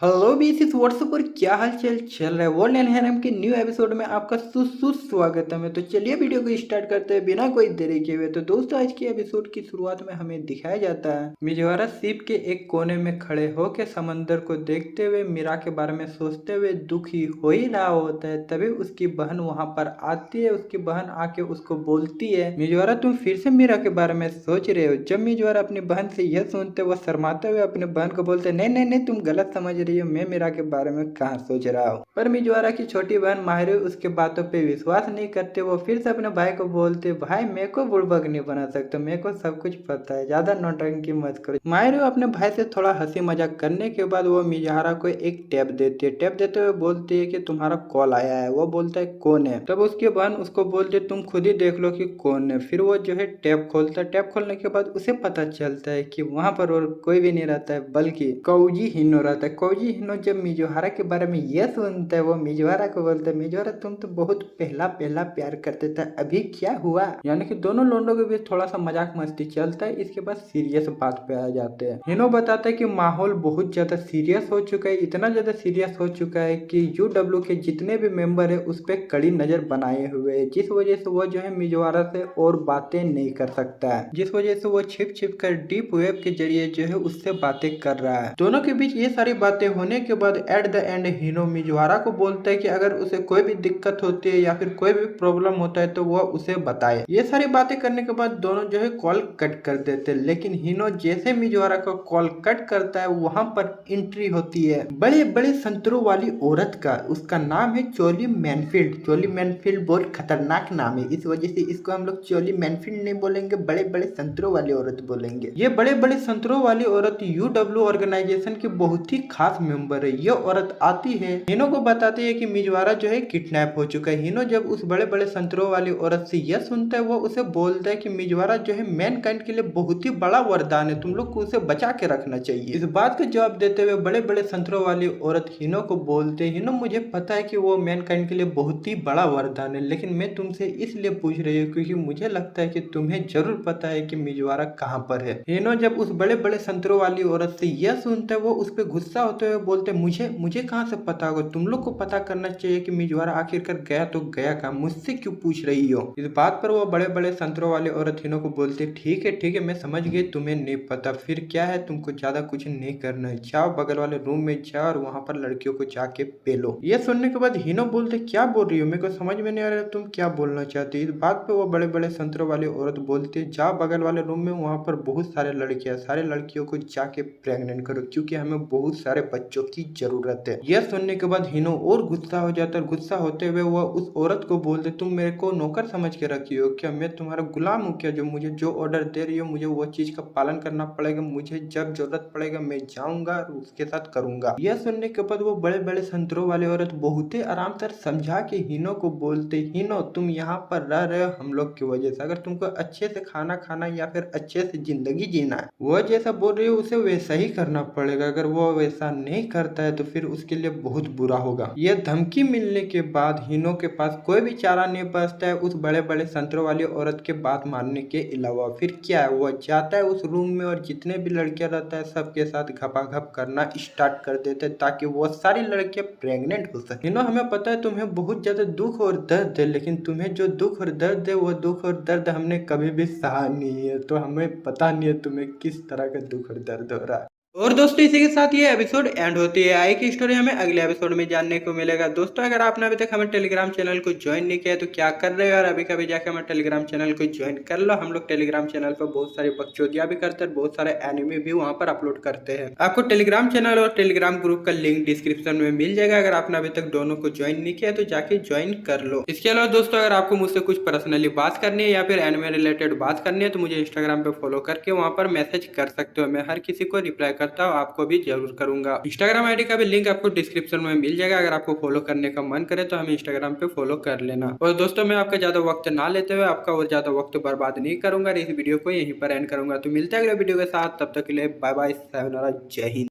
Hello BCs WhatsApp पर क्या हाल चाल चल रहा है। वर्ल्ड एंड हैरम के न्यू एपिसोड में आपका सुस्वागतम है। तो चलिए वीडियो को स्टार्ट करते हैं बिना कोई देरी किए हुए। तो दोस्तों आज के एपिसोड की शुरुआत में हमें दिखाया जाता है मिजवारा शिप के एक कोने में खड़े होकर समंदर को देखते हुए मीरा के बारे में सोचते हुए दुखी हो ही रहा होता है। तभी उसकी बहन वहां पर आती है। उसकी बहन आके उसको बोलती है, मिजवारा तुम फिर से मीरा के बारे में सोच रहे हो। जब मिजवारा अपनी बहन से यह सुनते वह शर्माते हुए अपनी बहन को बोलते नहीं नहीं नहीं, तुम गलत समझ रही हो, मैं मीरा के बारे में कहाँ सोच रहा हूँ। पर मिजवारा की छोटी बहन माहिर उसके बातों पे विश्वास नहीं करते। वो फिर से अपने भाई को बोलते, भाई मेरे को बुड़बक नहीं बना सकते, मेरे को सब कुछ पता है, ज्यादा नौटंकी मत करो। माहिर अपने भाई से थोड़ा हंसी मजाक करने के बाद वो मिजवारा को एक टैब देती है। टैब देते हुए बोलती है कि तुम्हारा कॉल आया है। वो बोलता है कौन है। तब उसकी बहन उसको बोलती तुम खुद ही देख लो कि कौन है। फिर वो जो है टैब खोलता है। टैब खोलने के बाद उसे पता चलता है कि वहां पर और कोई भी नहीं रहता है बल्कि कौजी हिनो रहता है। कौजी हिनो जब मिजोहारा के बारे में यह सुनता है वो मिजोहारा को बोलता है, मिजोहारा तुम तो बहुत पहला पहला प्यार करते थे, अभी क्या हुआ। यानी कि दोनों लोगों के बीच थोड़ा सा मजाक मस्ती चलता है। इसके बाद सीरियस बात पे आ जाते हैं। हिनो बताता है कि माहौल बहुत ज्यादा सीरियस हो चुका है, इतना ज्यादा सीरियस हो चुका है कि यूडब्ल्यू के जितने भी मेंबर है उस पर कड़ी नजर बनाए हुए है, जिस वजह से वो जो है मिजोहारा से और बातें नहीं कर सकता है, जिस वजह से वो छिप छिप कर डीप वेब के जरिए जो है उससे बातें कर रहा है। दोनों के बीच ये सारी बातें होने के बाद एट द एंड हिनो मिजवारा को बोलता है कि अगर उसे कोई भी दिक्कत होती है या फिर कोई भी प्रॉब्लम होता है तो वह उसे बताए। ये सारी बातें करने के बाद दोनों जो है कॉल कट कर देते हैं। लेकिन हिनो जैसे मिजवारा का कॉल कट करता है वहां पर एंट्री होती है बड़े बड़े संतरों वाली औरत का। उसका नाम है चोली मैनफील्ड। चोली मैनफील्ड बहुत खतरनाक नाम है, इस वजह से इसको हम लोग चोली मैनफील्ड नहीं बोलेंगे, बड़े बड़े संतरों वाली औरत बोलेंगे। ये बड़े बड़े संतरों वाली औरत यूडब्ल्यू ऑर्गेनाइजेशन की बहुत ही खास मेंबर है। ये औरत आती है, हिनो को बताती है कि मिजवारा जो है किडनैप हो चुका है। हिनो जब उस बड़े बड़े संतरों वाली औरत से यह सुनता है वो उसे बोलता है कि मिजवारा जो है मैनकाइंड के लिए बहुत ही बड़ा वरदान है, तुम लोग को उसे बचा के रखना चाहिए। इस बात का जवाब देते हुए बड़े बड़े संतरों वाली औरत हिनो को बोलते, हिनो मुझे पता है कि वो मैनकाइंड के लिए बहुत ही बड़ा वरदान है, लेकिन मैं तुमसे इसलिए पूछ रही हूँ क्योंकि मुझे लगता है कि तुम्हें जरूर पता है कि मिजवारा कहाँ पर है। हिनो जब उस बड़े बड़े संतरों वाली औरत से यह सुनता है वो उस पर गुस्सा होते हुए बोलते, मुझे मुझे कहाँ से पता होगा, तुम लोग को पता करना चाहिए कि मिजवारा आखिरकार गया तो गया कहाँ, मुझसे क्यों पूछ रही हो। इस बात पर वो बड़े बड़े संतरों वाली औरत हिनो को बोलते, ठीक है मैं समझ गई, तुम्हें नहीं पता, फिर क्या है, तुमको ज्यादा कुछ नहीं करना है, जाओ बगल वाले रूम में जाओ और वहां पर लड़कियों को जाके पेलो। ये सुनने के बाद हिनो बोलते, क्या बोल रही हो, मेरे को समझ में नहीं आ रहा तुम क्या बोलना चाहती। इस बात पे वो बड़े बड़े संतरों वाली औरत बोलती, जाओ बगल वाले रूम में, वहां पर बहुत सारे लड़कियां, सारे लड़कियों को जाके प्रेग्नेंट करो क्योंकि हमें बहुत सारे बच्चों की जरूरत है। यह सुनने के बाद हिनो और गुस्सा हो जाता है। गुस्सा होते हुए वह उस औरत को बोलते, तुम मेरे को नौकर समझ के रखी हो क्या, मैं तुम्हारा गुलाम हूँ क्या, जो मुझे जो ऑर्डर दे रही हो मुझे वो चीज का पालन करना पड़ेगा, मुझे जब जरूरत पड़ेगा मैं जाऊंगा और उसके साथ करूंगा। यह सुनने के बाद वो बड़े बड़े संतरों वाले औरत बहुत ही आराम से समझा के हिनो को बोलते, हिनो तुम यहाँ पर रह रहे हो हम लोग की वजह से, अगर तुमको अच्छे से खाना खाना या फिर अच्छे से जिंदगी जीना है, वो जैसा बोल रही हो उसे वैसा ही करना पड़ेगा, अगर वो वैसा नहीं करता है तो फिर उसके लिए बहुत बुरा होगा। यह धमकी मिलने के बाद हिनो के पास कोई भी चारा नहीं बचता है उस बड़े बड़े संतरों वाली औरत के बात मानने के अलावा। फिर क्या है, वो जाता है उस रूम में और जितने भी लड़कियां रहता है सबके साथ घपाघप करना स्टार्ट कर देते हैं ताकि वो सारी लड़कियां प्रेग्नेंट हो सके। हिनो हमें पता है तुम्हें बहुत ज्यादा दुख और दर्द है, लेकिन तुम्हें जो दुख और दर्द है वो दुख और दर्द हमने कभी भी सहा नहीं है, तो हमें पता नहीं है तुम्हें किस तरह का दुख और दर्द हो रहा है। और दोस्तों इसी के साथ ये एपिसोड एंड होती है। आगे की स्टोरी हमें अगले एपिसोड में जानने को मिलेगा। दोस्तों अगर आपने अभी तक हमें टेलीग्राम चैनल को ज्वाइन नहीं किया तो क्या कर रहे हो यार, अभी कभी जाकर हमें टेलीग्राम चैनल को ज्वाइन कर लो। हम लोग टेलीग्राम चैनल पर बहुत सारी बकचोदियां भी करते हैं, बहुत सारे एनिमे भी वहां पर अपलोड करते हैं। आपको टेलीग्राम चैनल और टेलीग्राम ग्रुप का लिंक डिस्क्रिप्शन में मिल जाएगा। अगर आपने अभी तक दोनों को ज्वाइन नहीं किया तो जाके ज्वाइन कर लो। इसके अलावा दोस्तों अगर आपको मुझसे कुछ पर्सनली बात करनी है या फिर एनिमे रिलेटेड बात करनी है तो मुझे इंस्टाग्राम पे फॉलो करके वहां पर मैसेज कर सकते हो। मैं हर किसी को रिप्लाई करता हूँ, आपको भी जरूर करूंगा। इंस्टाग्राम आईडी का भी लिंक आपको डिस्क्रिप्शन में मिल जाएगा। अगर आपको फॉलो करने का मन करे तो हमें इंस्टाग्राम पे फॉलो कर लेना। और दोस्तों मैं आपका ज्यादा वक्त ना लेते हुए आपका और ज्यादा वक्त बर्बाद नहीं करूंगा, इस वीडियो को यहीं पर एंड करूंगा। तो मिलते हैं अगले वीडियो के साथ, तब तक के लिए बाय बाय, सायोनारा, जय हिंद।